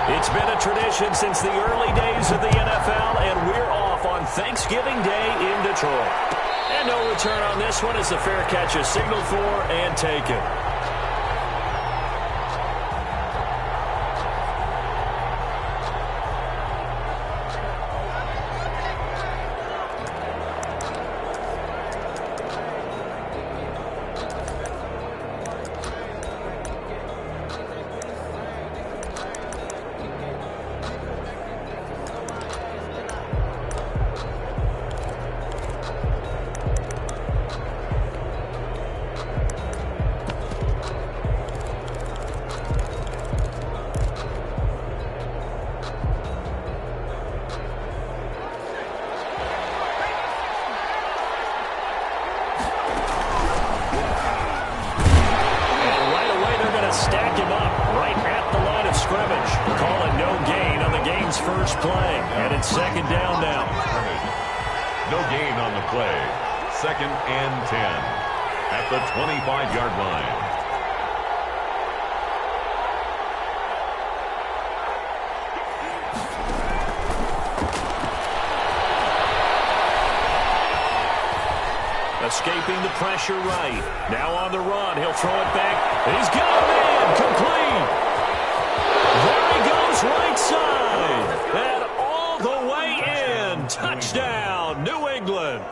It's been a tradition since the early days of the NFL, and we're off on Thanksgiving Day in Detroit. And no return on this one as the fair catch is signaled for and taken. First play, and it's second down now. No gain on the play. 2nd and 10 at the 25-yard line. Escaping the pressure right. Now on the run. He'll throw it back. He's got a man. Complete. There he goes right side. And all the way in. Touchdown, New England.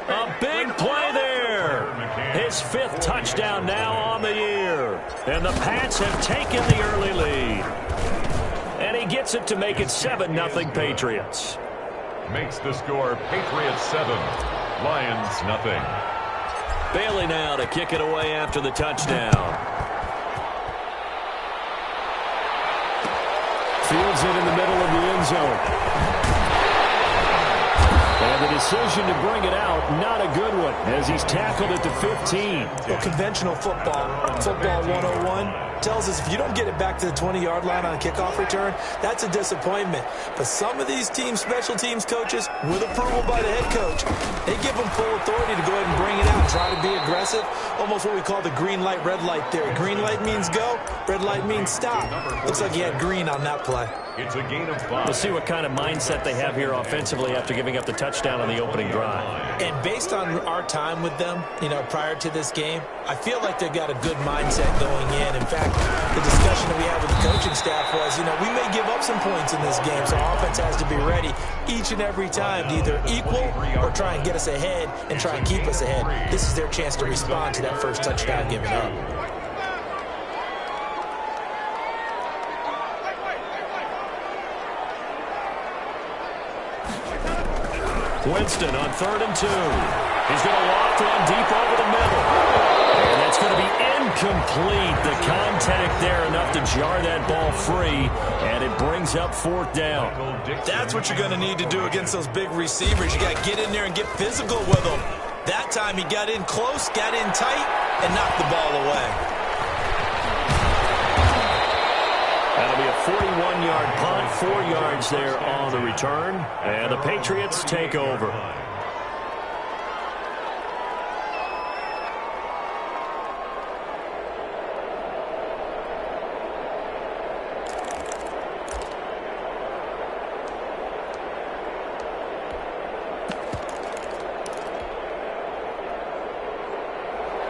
A big play there. His 5th touchdown now on the year. And the Pats have taken the early lead. And he gets it to make it 7-0 Patriots. Makes the score Patriots 7, Lions nothing. Bailey now to kick it away after the touchdown. Fields it in the middle of the end zone. And the decision to bring it out, not a good one, as he's tackled at the 15. Well, conventional football 101, tells us if you don't get it back to the 20-yard line on a kickoff return, that's a disappointment. But some of these teams, special teams coaches, with approval by the head coach, they give them full authority to go ahead and bring it out, try to be aggressive, almost what we call the green light, red light theory. Green light means go, red light means stop. Looks like he had green on that play. It's a gain of 5. We'll see what kind of mindset they have here offensively after giving up the touchdown on the opening drive. And based on our time with them, prior to this game, I feel like they've got a good mindset going in. In fact, the discussion that we had with the coaching staff was, we may give up some points in this game, so our offense has to be ready each and every time to either equal or try and get us ahead and try and keep us ahead. This is their chance to respond to that first touchdown given up. Winston on 3rd and 2. He's going to loft one deep over the middle. And that's going to be incomplete. The contact there enough to jar that ball free. And it brings up 4th down. That's what you're going to need to do against those big receivers. You got to get in there and get physical with them. That time he got in close, got in tight, and knocked the ball away. That'll be a 41-yard punt, 4 yards there on the return, and the Patriots take over.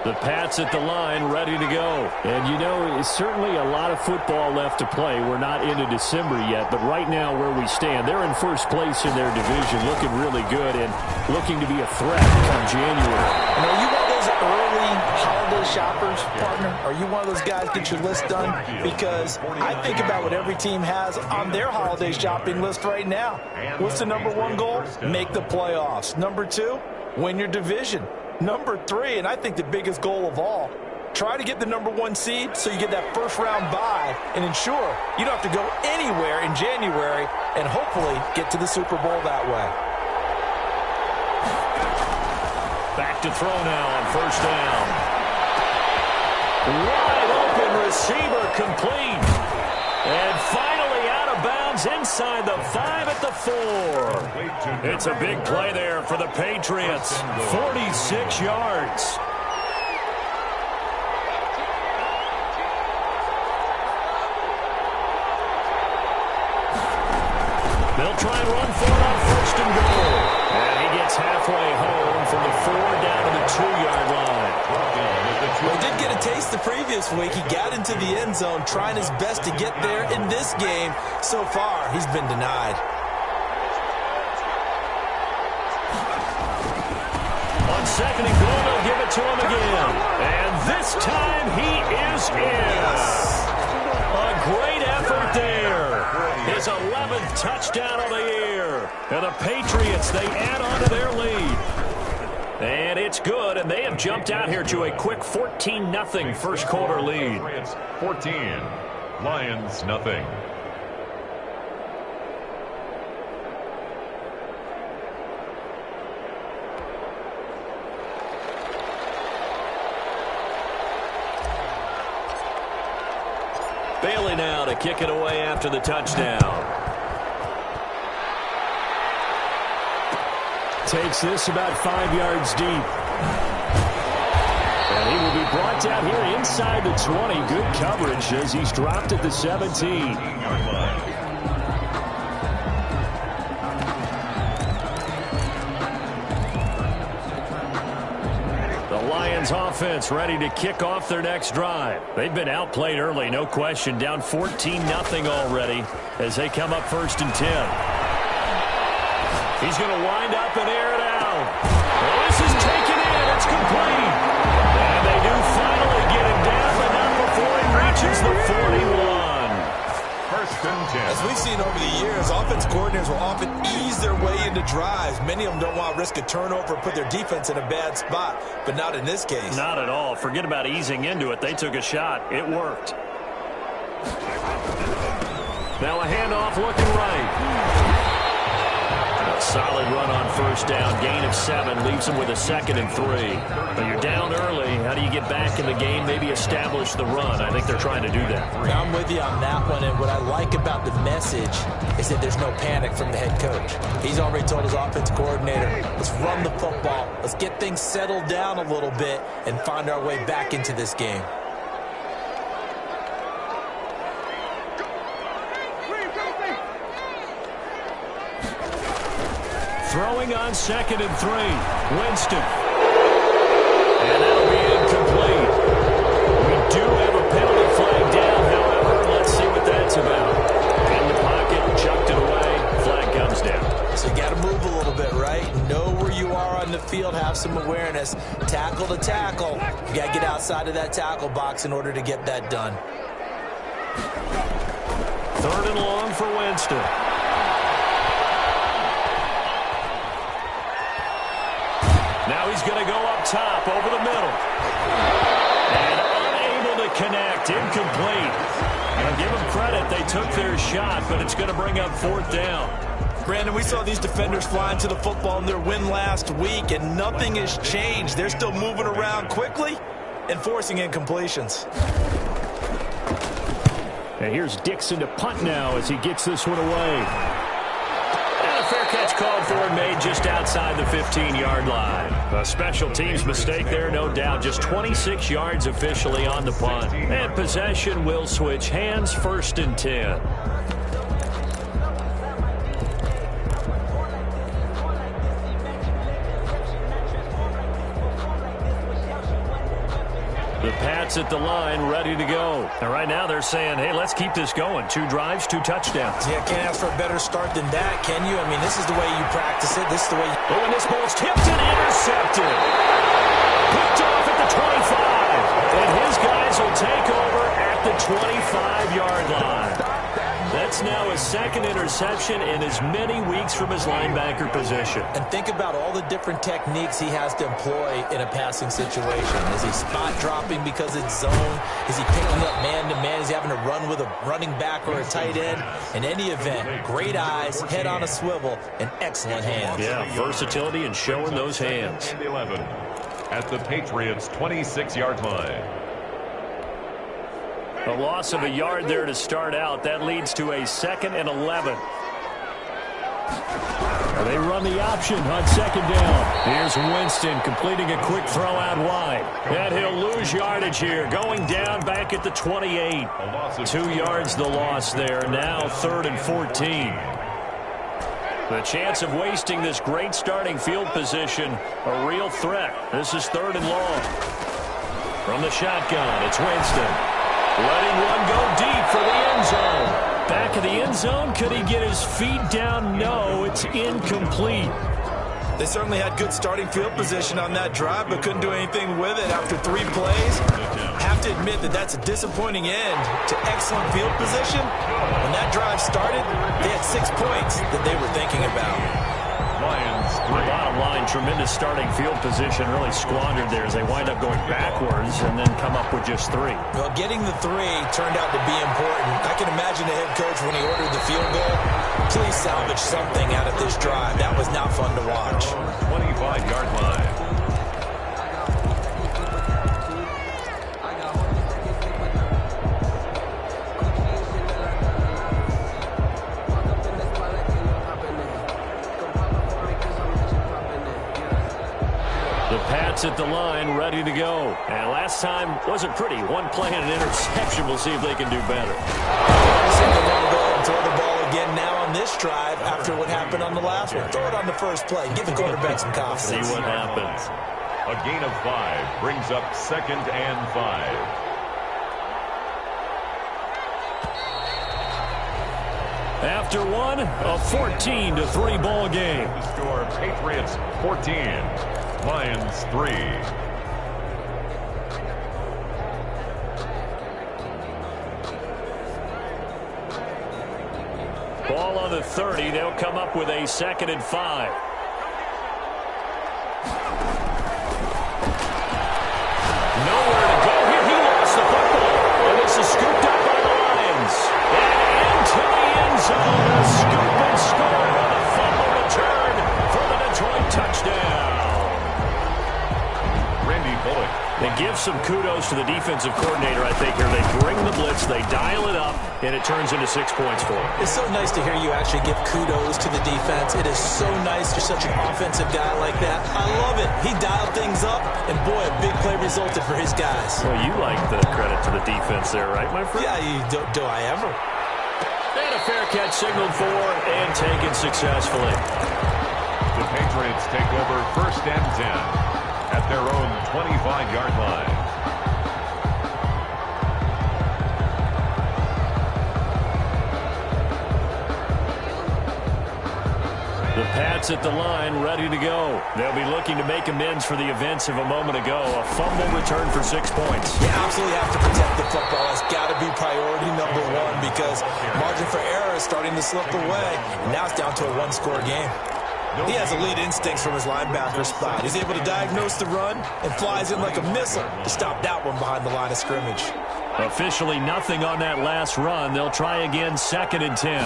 The Pats at the line, ready to go. And, it's certainly a lot of football left to play. We're not into December yet, but right now where we stand, they're in first place in their division, looking really good and looking to be a threat come January. And are you one of those early holiday shoppers, partner? Are you one of those guys get your list done? Because I think about what every team has on their holiday shopping list right now. What's the number 1 goal? Make the playoffs. Number 2, win your division. Number 3, and I think the biggest goal of all, try to get the number 1 seed so you get that first-round bye and ensure you don't have to go anywhere in January and hopefully get to the Super Bowl that way. Back to throw now on 1st down. Wide open receiver complete. And finally out of bounds inside the 5 at the 4. It's a big play there for the Patriots. 46 yards. try and run for it on first and goal. And he gets halfway home from the 4 down to the 2-yard line. Well, he did get a taste the previous week. He got into the end zone trying his best to get there in this game. So far, he's been denied. On second and goal, they'll give it to him again. And this time he is in. A great effort there. His 11th touchdown of the year. And the Patriots, they add on to their lead. And it's good, and they have jumped out here to a quick 14-0 first quarter lead. 14, Lions nothing. Bailey now to kick it away after the touchdown. Takes this about 5 yards deep. And he will be brought down here inside the 20. Good coverage as he's dropped at the 17. Lions offense ready to kick off their next drive. They've been outplayed early, no question. Down 14-0 already as they come up first and 10. He's going to wind up and air it out. Well, this is taken in. It's complete. And they do finally get him down, but not before he reaches the 41. First and 10. As we've seen over the years, offense coordinators will often ease their way into drives. Many of them don't want to risk a turnover or put their defense in a bad spot, but not in this case. Not at all. Forget about easing into it. They took a shot. It worked. Now a handoff looking right. A solid run on first down. Gain of 7 leaves him with a 2nd and 3. But you're down early. How do you get back in the game? Maybe establish the run. I think they're trying to do that. I'm with you on that one, and what I like about the message is that there's no panic from the head coach. He's already told his offense coordinator, let's run the football. Let's get things settled down a little bit and find our way back into this game. Throwing on 2nd and 3. Winston. And that'll be incomplete. We do have a penalty flag down, however. Let's see what that's about. In the pocket, chucked it away. Flag comes down. So you got to move a little bit, right? Know where you are on the field. Have some awareness. Tackle to tackle. You got to get outside of that tackle box in order to get that done. 3rd and long for Winston. Now he's going to go up top over the middle. And unable to connect. Incomplete. Now give them credit. They took their shot, but it's going to bring up 4th down. Brandon, we saw these defenders flying to the football in their win last week, and nothing has changed. They're still moving around quickly and forcing incompletions. And here's Dixon to punt now as he gets this one away. And a fair catch called for and made just outside the 15-yard line. A special teams mistake there, no doubt. Just 26 yards officially on the punt. And possession will switch hands, 1st and 10. The Pats at the line, ready to go. And right now they're saying, hey, let's keep this going. 2 drives, 2 touchdowns. Yeah, can't ask for a better start than that, can you? I mean, this is the way you practice it. This is the way you... Oh, and this ball's tipped and intercepted. Picked off at the 25. And his guys will take over at the 25-yard line. That's now his 2nd interception in as many weeks from his linebacker position. And think about all the different techniques he has to employ in a passing situation. Is he spot dropping because it's zone? Is he picking up man-to-man? Is he having to run with a running back or a tight end? In any event, great eyes, head on a swivel, and excellent hands. Yeah, versatility and showing those hands. 11 at the Patriots' 26-yard line. A loss of a yard there to start out. That leads to a 2nd and 11. They run the option on 2nd down. Here's Winston completing a quick throw out wide. And he'll lose yardage here. Going down back at the 28. 2 yards the loss there. Now 3rd and 14. The chance of wasting this great starting field position, a real threat. This is 3rd and long. From the shotgun, it's Winston. Letting one go deep for the end zone. Back of the end zone, could he get his feet down? No, it's incomplete. They certainly had good starting field position on that drive, but couldn't do anything with it after 3 plays. Have to admit that that's a disappointing end to excellent field position. When that drive started, they had 6 points that they were thinking about. Lions 3. Bottom line, tremendous starting field position really squandered there as they wind up going backwards and then come up with just 3. Well, getting the 3 turned out to be important. I can imagine the head coach when he ordered the field goal. Please salvage something out of this drive. That was not fun to watch. 25-yard line. At the line, ready to go. And last time wasn't pretty. 1 play and an interception. We'll see if they can do better. They want to go and throw the ball again now on this drive after what happened on the last one. Throw it on the first play. Give the quarterback some confidence. See what happens. A gain of 5 brings up 2nd and 5. After one, a 14-3 ball game. The score, Patriots 14, Lions 3. Ball on the 30. They'll come up with a 2nd and 5. Nowhere to go here. He lost the football. And this is scooped up by the Lions. And into the end zone. A scoop and score on a fumble return for the Detroit touchdown. Randy Bullock. They give some kudos to the defensive coordinator, I think, here. They bring the blitz, they dial it up, and it turns into 6 points for them. It's so nice to hear you actually give kudos to the defense. It is so nice you're such an offensive guy like that. I love it. He dialed things up, and boy, a big play resulted for his guys. Well, you like the credit to the defense there, right, my friend? Yeah, do I ever? And a fair catch signaled for and taken successfully. The Patriots take over 1st and 10 at their own 25-yard line. The Pats at the line, ready to go. They'll be looking to make amends for the events of a moment ago. A fumble return for 6 points. You absolutely have to protect the football. That's got to be priority number 1 because margin for error is starting to slip away. And now it's down to a 1-score game. He has elite instincts from his linebacker spot. He's able to diagnose the run and flies in like a missile to stop that one behind the line of scrimmage. Officially nothing on that last run. They'll try again, 2nd and 10.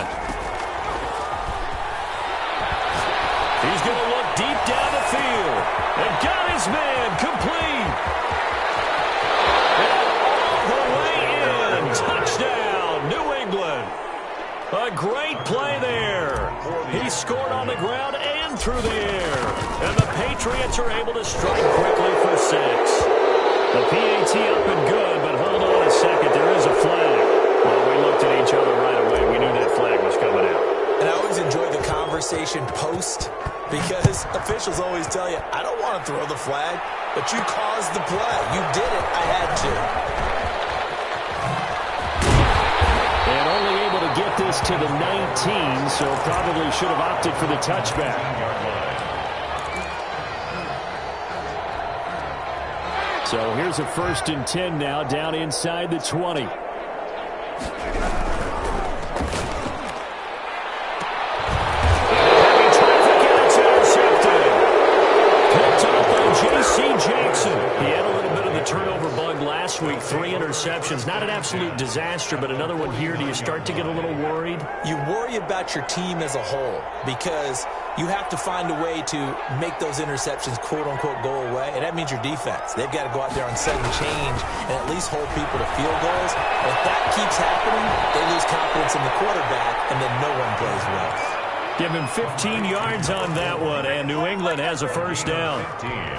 He's going to look deep down the field. And got his man complete. And all the way in. Touchdown, New England. A great play there. He scored on the ground and through the air. And the Patriots are able to strike quickly for 6. The PAT up and good, but hold on a second. There is a flag. Well, we looked at each other right away. We knew that flag was coming out. And I always enjoy the conversation post because officials always tell you, I don't want to throw the flag, but you caused the play. You did it. I had to. And only able to get this to the 19, so probably should have opted for the touchback. So here's a 1st and 10 now, down inside the 20. He had a little bit of the turnover bug last week, 3 interceptions. Not an absolute disaster, but another one here. Do you start to get a little worried? You worry about your team as a whole because you have to find a way to make those interceptions, quote-unquote, go away, and that means your defense. They've got to go out there on sudden change and at least hold people to field goals. And if that keeps happening, they lose confidence in the quarterback, and then no one plays well. Give him 15 yards on that one, and New England has a 1st down.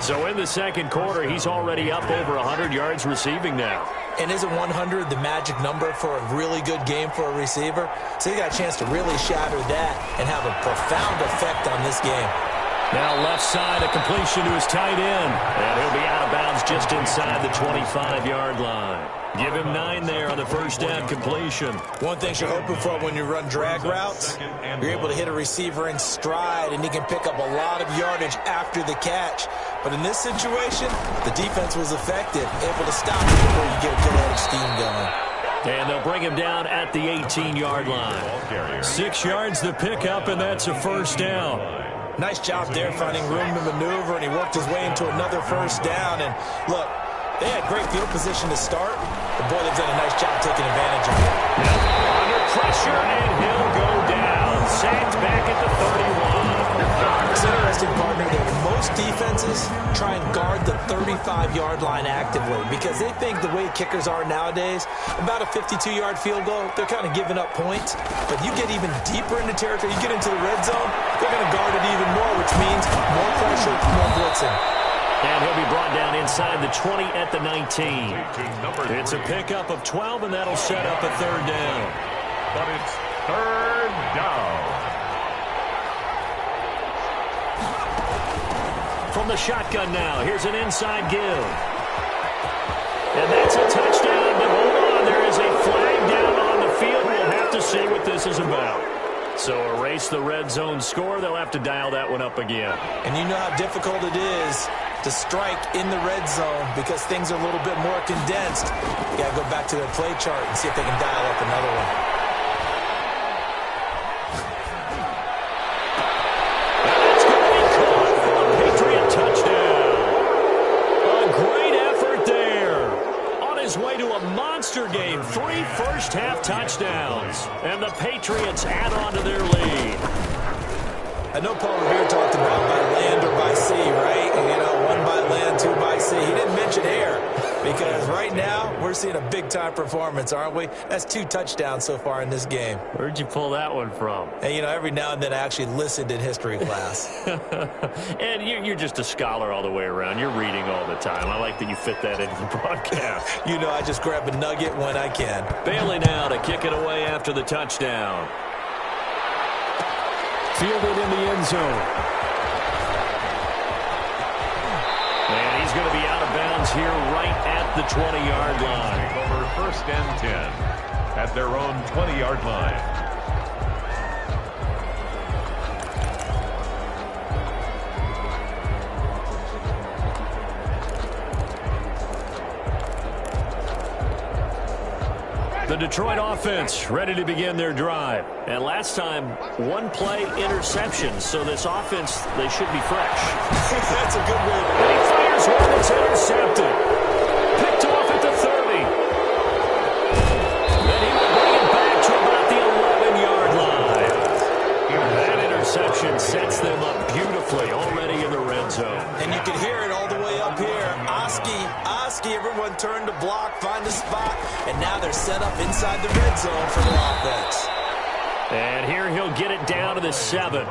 So in the 2nd quarter, he's already up over 100 yards receiving now. And isn't 100 the magic number for a really good game for a receiver? So he got a chance to really shatter that and have a profound effect on this game. Now left side, a completion to his tight end. And he'll be out of bounds just inside the 25-yard line. Give him 9 there on the first down completion. One thing you're hoping for when you run drag routes, you're able to hit a receiver in stride, and he can pick up a lot of yardage after the catch. But in this situation, the defense was effective, able to stop it before you get a good head of steam going. And they'll bring him down at the 18-yard line. 6 yards to pick up, and that's a first down. Nice job there finding room to maneuver, and he worked his way into another first down. And look, they had great field position to start, but boy, they've done a nice job taking advantage of it. Yep. Under pressure, and he'll go down. Sacked back at the 31. It's interesting, partner, that most defenses try and guard the 35-yard line actively because they think the way kickers are nowadays, about a 52-yard field goal, they're kind of giving up points. But you get even deeper into territory, you get into the red zone, they're going to guard it even more, which means more pressure, more blitzing. And he'll be brought down inside the 20 at the 19. It's a pickup of 12, and that'll set up a third down. But it's third down. From the shotgun now, here's an inside give. And that's a touchdown, but hold on, there is a flag down on the field. We'll have to see what this is about. So erase the red zone score. They'll have to dial that one up again. And you know how difficult it is to strike in the red zone because things are a little bit more condensed. You got to go back to their play chart and see if they can dial up another one. Game, 3 first-half touchdowns, and the Patriots add on to their lead. I know Paul Revere talked about by land or by sea, right? And, you know, 1 by land, 2 by sea. He didn't mention air because right now we're seeing a big-time performance, aren't we? That's 2 touchdowns so far in this game. Where'd you pull that one from? And, you know, every now and then I actually listened in history class. And you're just a scholar all the way around. You're reading all the time. I like that you fit that into the broadcast. You know, I just grab a nugget when I can. Bailey now to kick it away after the touchdown. Fielded in the end zone. And he's going to be out of bounds here right at the 20-yard line. Over first and 10 at their own 20-yard line. The Detroit offense ready to begin their drive. And last time, 1-play interception. So this offense, they should be fresh. That's a good way to And he fires one that's intercepted. Picked off at the 30. Then he will bring it back to about the 11-yard line. That interception sets them up beautifully already in the red zone. And you can hear it all the way up here. Oski, everyone turned to block, find a spot, and now they're set up inside the red zone for their offense. And here he'll get it down to the 7.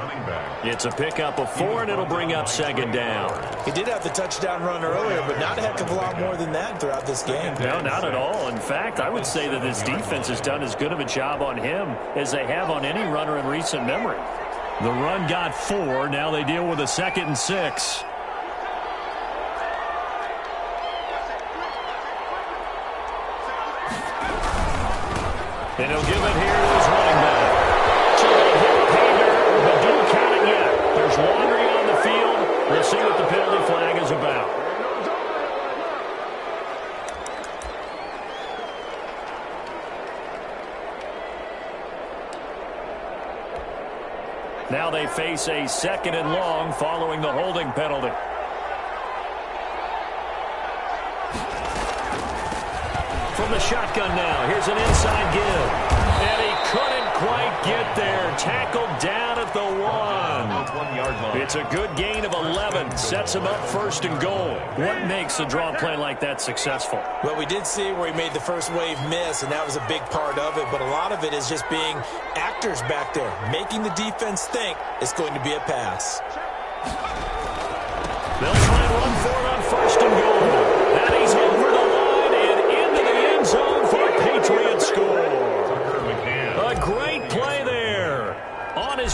It's a pickup of 4, and it'll bring up second down. He did have the touchdown run earlier, but not a heck of a lot more than that throughout this game. No, not at all. In fact, I would say that this defense has done as good of a job on him as they have on any runner in recent memory. The run got 4. Now they deal with a 2nd and 6. And he'll give it here to his running back. So they hit Painter, but didn't count it yet. There's wandering on the field. We'll see what the penalty flag is about. Now they face a 2nd and long following the holding penalty. From the shotgun now, here's an inside give. And he couldn't quite get there. Tackled down at the 1. It's a good gain of 11. Sets him up 1st and goal. What makes a draw play like that successful? Well, we did see where he made the first wave miss, and that was a big part of it. But a lot of it is just being actors back there, making the defense think it's going to be a pass. They'll try and run for it on 1st and goal. And he's over the line and into the end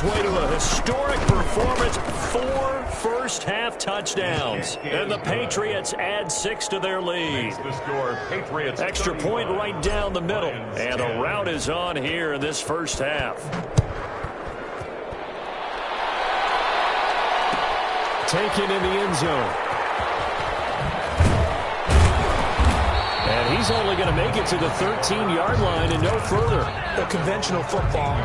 his way to a historic performance, 4 first-half touchdowns. And the Patriots add 6 to their lead. The score, Patriots Extra point right down the middle. And the route is on here in this first half. Taken in the end zone. And he's only going to make it to the 13-yard line and no further. The conventional football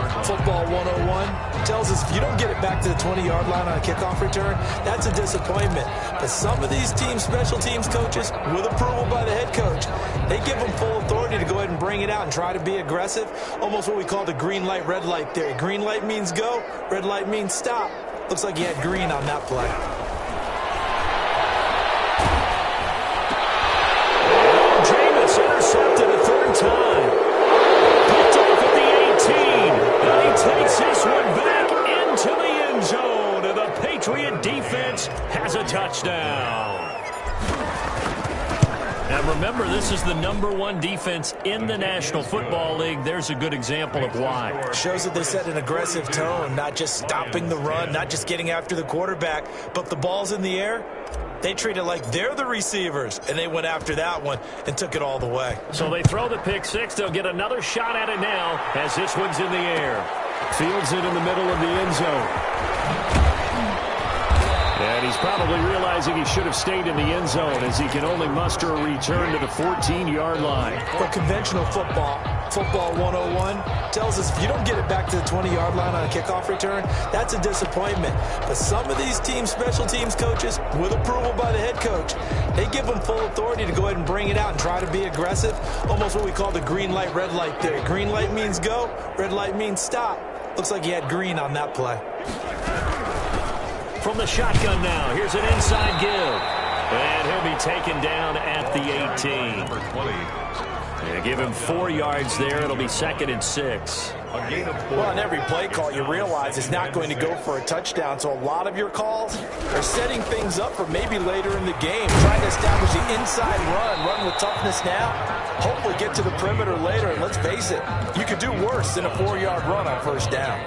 101, tells us if you don't get it back to the 20-yard line on a kickoff return, that's a disappointment. But some of these teams, special teams coaches, with approval by the head coach, they give them full authority to go ahead and bring it out and try to be aggressive. Almost what we call the green light, red light theory. Green light means go, red light means stop. Looks like he had green on that play. Intercepted a third time. Picked off at the 18. And he takes this one back into the end zone. And the Patriot defense has a touchdown. And remember, this is the #1 defense in the National Football League. There's a good example of why. Shows that they set an aggressive tone, not just stopping the run, not just getting after the quarterback, but the ball's in the air. They treat it like they're the receivers, and they went after that one and took it all the way. So they throw the pick six. They'll get another shot at it now as this one's in the air. Fields it in the middle of the end zone. And he's probably realizing he should have stayed in the end zone as he can only muster a return to the 14-yard line. But conventional football 101, tells us if you don't get it back to the 20-yard line on a kickoff return, that's a disappointment. But some of these teams, special teams coaches, with approval by the head coach, they give them full authority to go ahead and bring it out and try to be aggressive. Almost what we call the green light, red light theory. Green light means go, red light means stop. Looks like he had green on that play. From the shotgun now, here's an inside give. And he'll be taken down at the 18. Number 20. Yeah, give him 4 yards there. It'll be 2nd and 6. A gain of 4. Well, on every play call, you realize it's not going to go for a touchdown. So a lot of your calls are setting things up for maybe later in the game, trying to establish the inside run with toughness now. Hopefully get to the perimeter later. And let's face it, you could do worse than a 4-yard run on first down.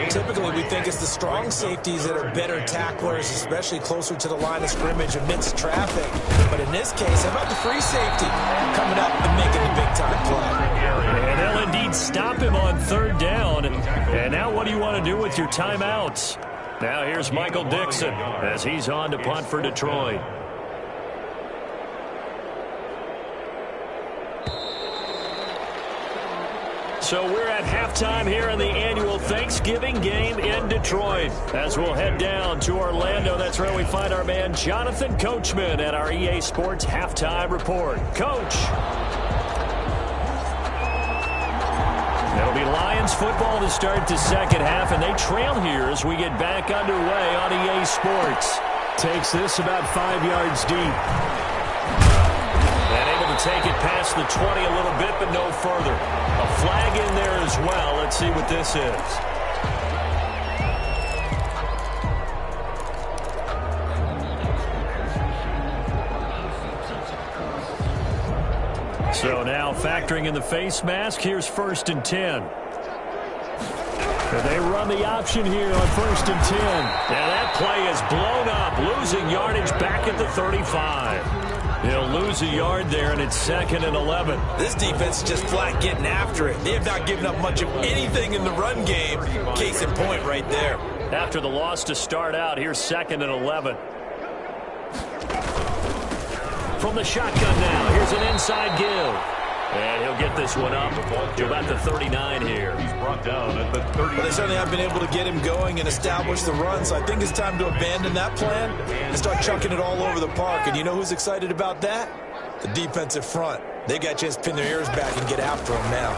Typically, we think it's the strong safeties that are better tacklers, especially closer to the line of scrimmage amidst traffic. But in this case, how about the free safety coming up and making the big-time play? And they'll indeed stop him on 3rd down. And now what do you want to do with your timeouts? Now here's Michael Dixon as he's on to punt for Detroit. So we're at halftime here in the annual Thanksgiving game in Detroit. As we'll head down to Orlando, that's where we find our man Jonathan Coachman at our EA Sports Halftime Report. Coach. It'll be Lions football to start the second half, and they trail here as we get back underway on EA Sports. Takes this about 5 yards deep. Take it past the 20 a little bit, but no further. A flag in there as well. Let's see what this is. So now factoring in the face mask, here's 1st and 10. They run the option here on 1st and 10. Now that play is blown up, losing yardage back at the 35. They'll lose a yard there, and it's 2nd and 11. This defense is just flat getting after it. They have not given up much of anything in the run game. Case in point right there. After the loss to start out, here's 2nd and 11. From the shotgun now, here's an inside give. And he'll get this one up to about the 39 here. He's brought down at the 30. Well, they certainly have been able to get him going and establish the run, so I think it's time to abandon that plan and start chucking it all over the park. And you know who's excited about that? The defensive front. They got a chance to pin their ears back and get after him now.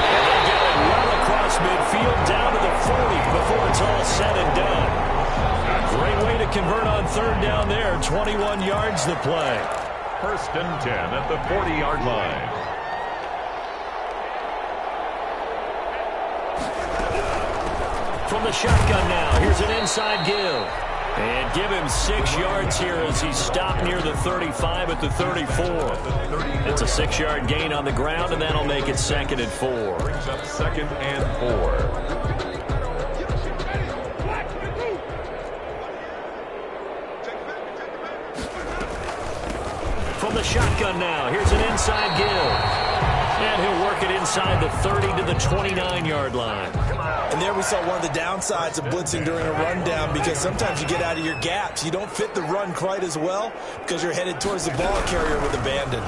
And they get it well across midfield down to the 40 before it's all said and done. Great way to convert on 3rd down there. 21 yards the play. 1st and 10 at the 40-yard line. From the shotgun now, here's an inside give. And give him 6 yards here as he's stopped near the 35 at the 34. And It's a 6-yard gain on the ground, and that'll make it 2nd and 4. Brings up 2nd and 4. From the shotgun now, here's an inside give. And he'll work it inside the 30 to the 29-yard line. And there we saw one of the downsides of blitzing during a rundown, because sometimes you get out of your gaps. You don't fit the run quite as well because you're headed towards the ball carrier with abandon.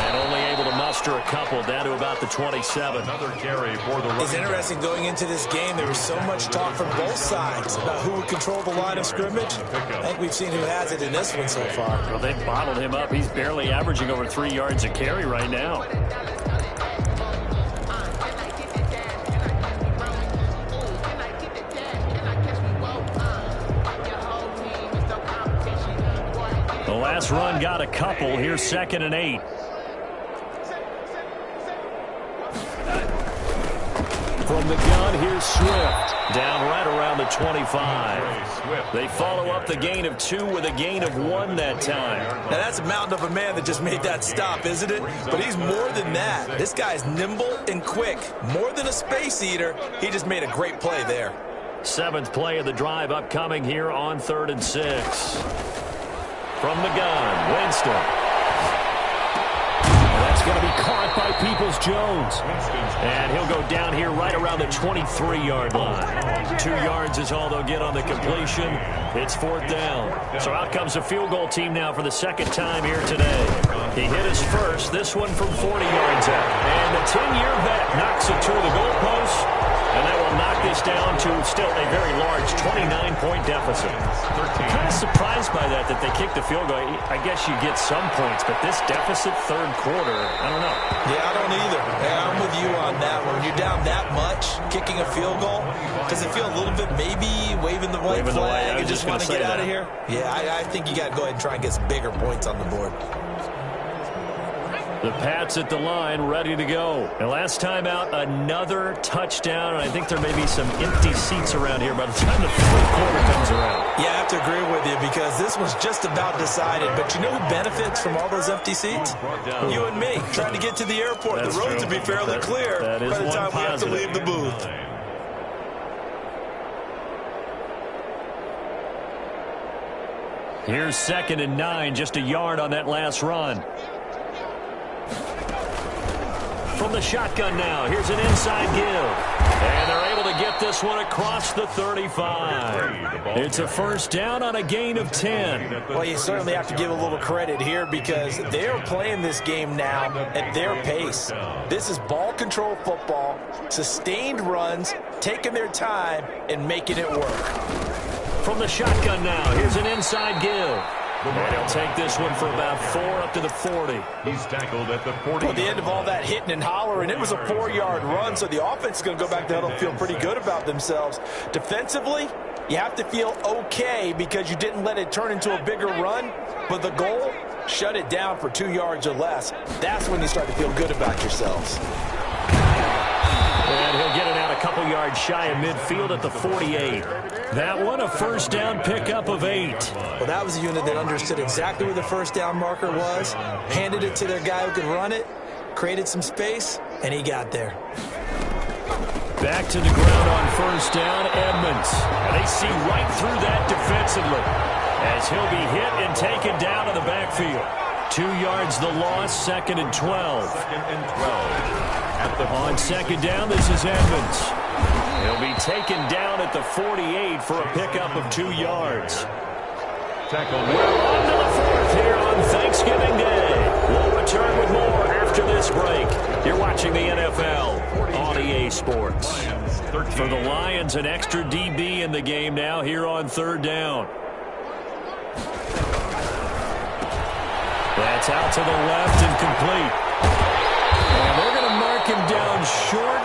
And only able to muster a couple down to about the 27. Another carry for the run. It's interesting going into this game. There was so much talk from both sides about who would control the line of scrimmage. I think we've seen who has it in this one so far. Well, they've bottled him up. He's barely averaging over 3 yards a carry right now. The last run got a couple. Here's 2nd and 8. From the gun, here's Swift. Down right around the 25. They follow up the gain of 2 with a gain of 1 that time. Now that's a mountain of a man that just made that stop, isn't it? But he's more than that. This guy's nimble and quick. More than a space eater. He just made a great play there. 7th play of the drive upcoming here on 3rd and 6. From the gun, Winston. That's going to be caught by Peoples-Jones. And he'll go down here right around the 23-yard line. 2 yards is all they'll get on the completion. It's 4th down. So out comes the field goal team now for the 2nd time here today. He hit his first, this one from 40 yards out. And the 10-year vet knocks it to the goalpost. And that will knock this down to still a very large 29-point deficit. I'm kind of surprised by that they kicked the field goal. I guess you get some points, but this deficit 3rd quarter, I don't know. Yeah, I don't either. And I'm with you on that one. When you're down that much, kicking a field goal, does it feel a little bit maybe waving the white flag and just want to get out of here? Yeah, I think you got to go ahead and try and get some bigger points on the board. The Pats at the line, ready to go. And last time out, another touchdown. And I think there may be some empty seats around here by the time the 4th quarter comes around. Yeah, I have to agree with you because this was just about decided. But you know who benefits from all those empty seats? You and me, trying to get to the airport. The roads will be fairly clear by the time we have to leave the booth. Here's 2nd and 9, just a yard on that last run. From the shotgun now, here's an inside give. And they're able to get this one across the 35. It's a 1st down on a gain of 10. Well, you certainly have to give a little credit here because they're playing this game now at their pace. This is ball control football, sustained runs, taking their time and making it work. From the shotgun now, here's an inside give. And he'll take this one for about 4 up to the 40. He's tackled at the 40. At the end of all that hitting and hollering, it was a 4-yard run, so the offense is going to go back to huddle and feel pretty good about themselves. Defensively, you have to feel okay because you didn't let it turn into a bigger run, but the goal, shut it down for 2 yards or less. That's when you start to feel good about yourselves. And he'll get it out a couple yards shy of midfield at the 48. That one, a 1st down pickup of 8. Well, that was a unit that understood exactly where the 1st down marker was, handed it to their guy who could run it, created some space, and he got there. Back to the ground on 1st down, Edmonds. And they see right through that defensively as he'll be hit and taken down in the backfield. 2 yards the loss, 2nd and 12. 2nd and 12. On 2nd down, this is Edmonds. He'll be taken down at the 48 for a pickup of 2 yards. Tackle. We're on to the 4th here on Thanksgiving Day. We'll return with more after this break. You're watching the NFL on EA Sports. For the Lions, an extra DB in the game now here on 3rd down. That's out to the left and complete. And they're going to mark him down short,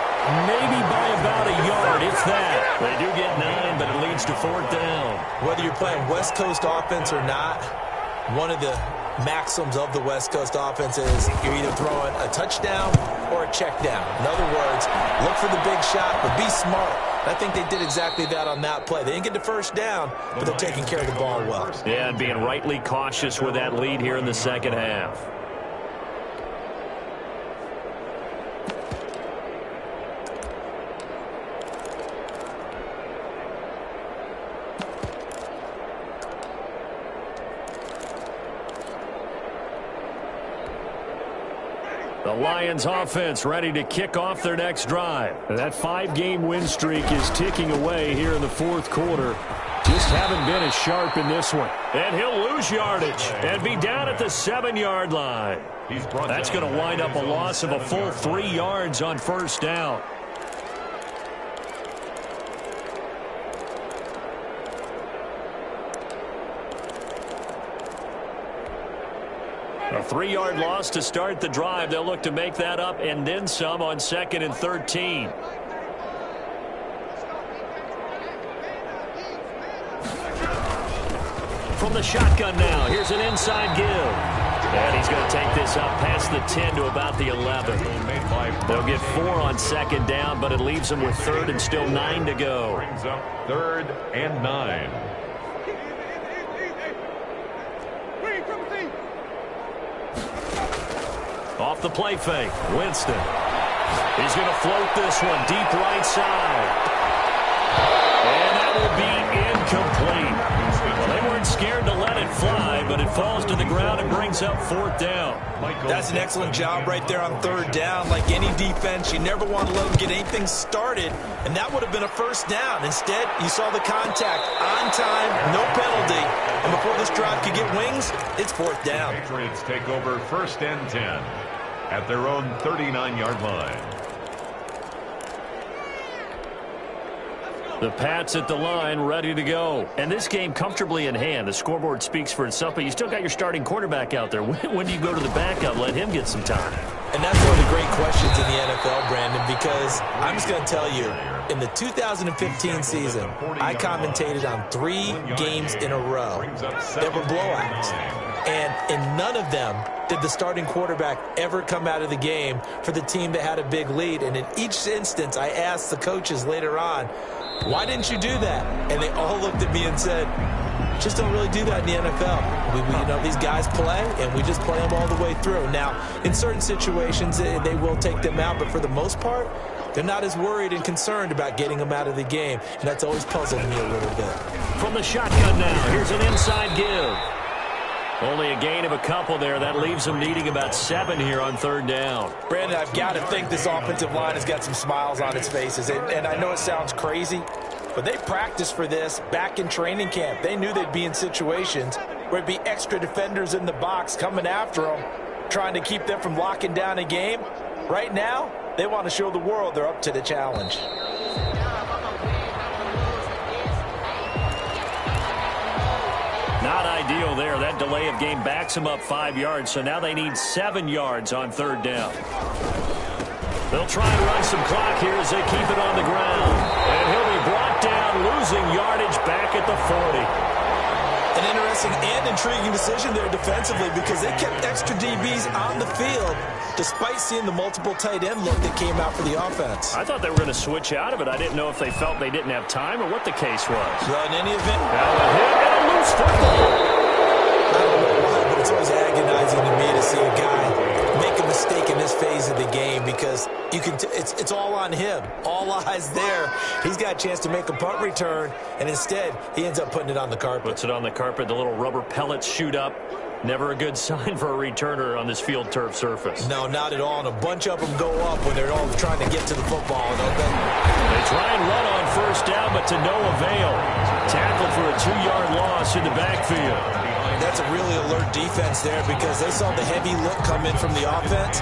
maybe by about a yard, if that. They do get 9, but it leads to 4th down. Whether you're playing West Coast offense or not, one of the maxims of the West Coast offense is you're either throwing a touchdown or a check down. In other words, look for the big shot, but be smart. I think they did exactly that on that play. They didn't get the first down, but they're taking care of the ball well. Yeah, and being rightly cautious with that lead here in the second half. The Lions offense ready to kick off their next drive. That 5-game win streak is ticking away here in the fourth quarter. Just haven't been as sharp in this one. And he'll lose yardage and be down at the 7-yard line. That's going to wind up a loss of a full 3 yards on first down. A 3-yard loss to start the drive. They'll look to make that up and then some on 2nd and 13. From the shotgun now, here's an inside give. And he's going to take this up past the 10 to about the 11. They'll get 4 on 2nd down, but it leaves them with 3rd and still 9 to go. Brings up 3rd and 9. Off the play fake, Winston. He's going to float this one deep right side. And that will be incomplete. Well, they weren't scared to let it fly, but it falls to the ground and brings up 4th down. That's an excellent job right there on 3rd down. Like any defense, you never want to let them get anything started, and that would have been a first down. Instead, you saw the contact on time, no penalty, and before this drive could get wings, it's 4th down. Patriots take over 1st and 10 at their own 39-yard line. The Pats at the line, ready to go. And this game comfortably in hand. The scoreboard speaks for itself, but you still got your starting quarterback out there. When do you go to the backup? Let him get some time. And that's one of the great questions in the NFL, Brandon, because I'm just going to tell you, in the 2015 season, I commentated on 3 games in a row that were blowouts. And in none of them did the starting quarterback ever come out of the game for the team that had a big lead. And in each instance, I asked the coaches later on, why didn't you do that? And they all looked at me and said, just don't really do that in the NFL. These guys play, and we just play them all the way through. Now, in certain situations, they will take them out, but for the most part, they're not as worried and concerned about getting them out of the game. And that's always puzzled me a little bit. From the shotgun now, here's an inside give. Only a gain of a couple there. That leaves them needing about 7 here on 3rd down. Brandon, I've got to think this offensive line has got some smiles on its faces. And I know it sounds crazy, but they practiced for this back in training camp. They knew they'd be in situations where it'd be extra defenders in the box coming after them, trying to keep them from locking down a game. Right now, they want to show the world they're up to the challenge. Not ideal there. That delay of game backs them up 5 yards, so now they need 7 yards on 3rd down. They'll try and run some clock here as they keep it on the ground. And he'll be brought down, losing yardage back at the 40. An interesting and intriguing decision there defensively because they kept extra DBs on the field despite seeing the multiple tight end look that came out for the offense. I thought they were going to switch out of it. I didn't know if they felt they didn't have time or what the case was. Well, in any event, now a hit and a loose football. I don't know why, but it's always agonizing to me to see a guy make a mistake in this phase of the game because you can it's all on him. All eyes there. He's got a chance to make a punt return, and instead he ends up putting it on the carpet. Puts it on the carpet. The little rubber pellets shoot up. Never a good sign for a returner on this field turf surface. No, not at all. And a bunch of them go up when they're all trying to get to the football. They try and run on first down, but to no avail. Tackled for a 2-yard loss in the backfield. That's a really alert defense there because they saw the heavy look come in from the offense,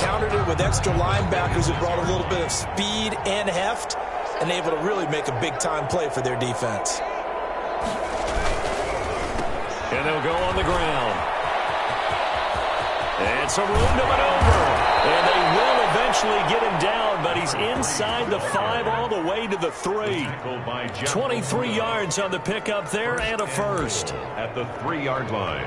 countered it with extra linebackers who brought a little bit of speed and heft, and able to really make a big-time play for their defense. And they'll go on the ground. And some room to maneuver. And they will eventually get him down, but he's inside the 5 all the way to the 3. 23 yards on the pickup there and a first. At the 3-yard line.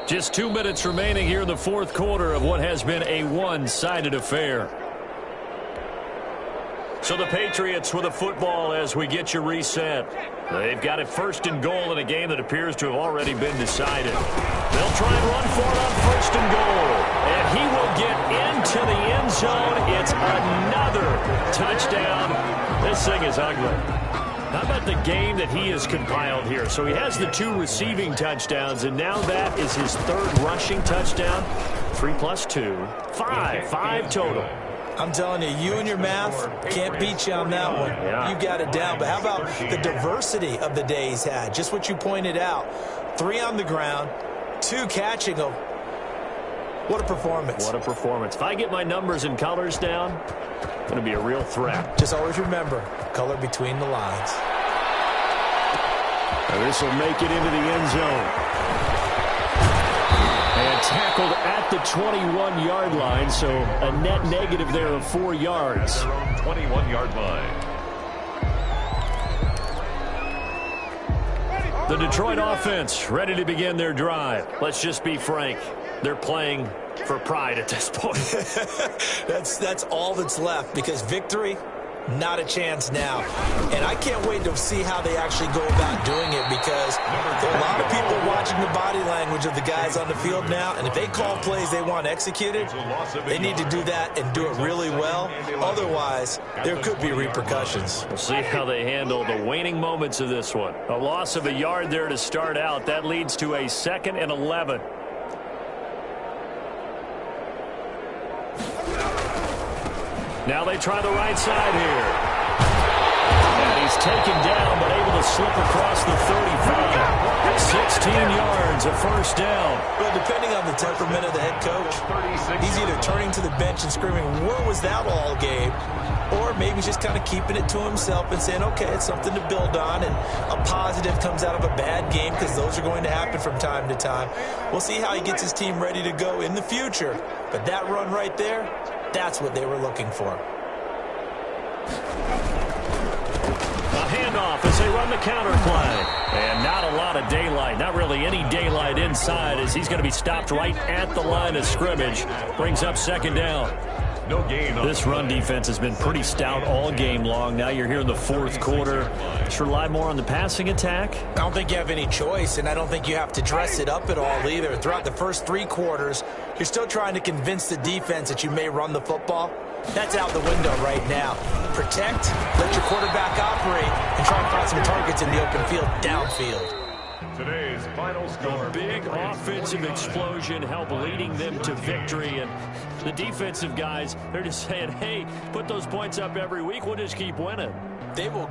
Just 2 minutes remaining here in the fourth quarter of what has been a one-sided affair. So the Patriots with a football as we get you reset. They've got it first and goal in a game that appears to have already been decided. They'll try and run for it on first and goal. And he will get into the end zone. It's another touchdown. This thing is ugly. How about the game that he has compiled here? So he has the 2 receiving touchdowns, and now that is his 3rd rushing touchdown. 3 plus 2, 5 total. I'm telling you, you and your math can't beat you on that one. Yeah. You got it down. But how about the diversity of the day he's had? Just what you pointed out. 3 on the ground, 2 catching them. What a performance. What a performance. If I get my numbers and colors down, it's going to be a real threat. Just always remember, color between the lines. Now this will make it into the end zone. And tackled at the 21-yard line, so a net negative there of 4 yards. Their own 21-yard line. The Detroit offense ready to begin their drive. Let's just be frank. They're playing for pride at this point. That's all that's left, because victory, not a chance now. And I can't wait to see how they actually go about doing it, because there are a lot of people watching the body language of the guys on the field now, and if they call plays they want executed, they need to do that and do it really well. Otherwise, there could be repercussions. We'll see how they handle the waning moments of this one. A loss of a yard there to start out. That leads to a 2nd and 11. Now they try the right side here. And he's taken down, but able to slip across the 35. 16 yards, a first down. Well, depending on the temperament of the head coach, he's either turning to the bench and screaming, "Where was that all game?" Or maybe just kind of keeping it to himself and saying, okay, it's something to build on, and a positive comes out of a bad game, because those are going to happen from time to time. We'll see how he gets his team ready to go in the future. But that run right there, that's what they were looking for. A handoff as they run the counter play. And not a lot of daylight. Not really any daylight inside, as he's going to be stopped right at the line of scrimmage. Brings up 2nd down. No gain. This run defense has been pretty stout all game long. Now you're here in the fourth quarter. Should rely more on the passing attack. I don't think you have any choice, and I don't think you have to dress it up at all either. Throughout the first 3 quarters, you're still trying to convince the defense that you may run the football. That's out the window right now. Protect, let your quarterback operate, and try and find some targets in the open field downfield. Today's final score. Big offensive explosion helped leading them to victory. And the defensive guys, they're just saying, hey, put those points up every week. We'll just keep winning. They will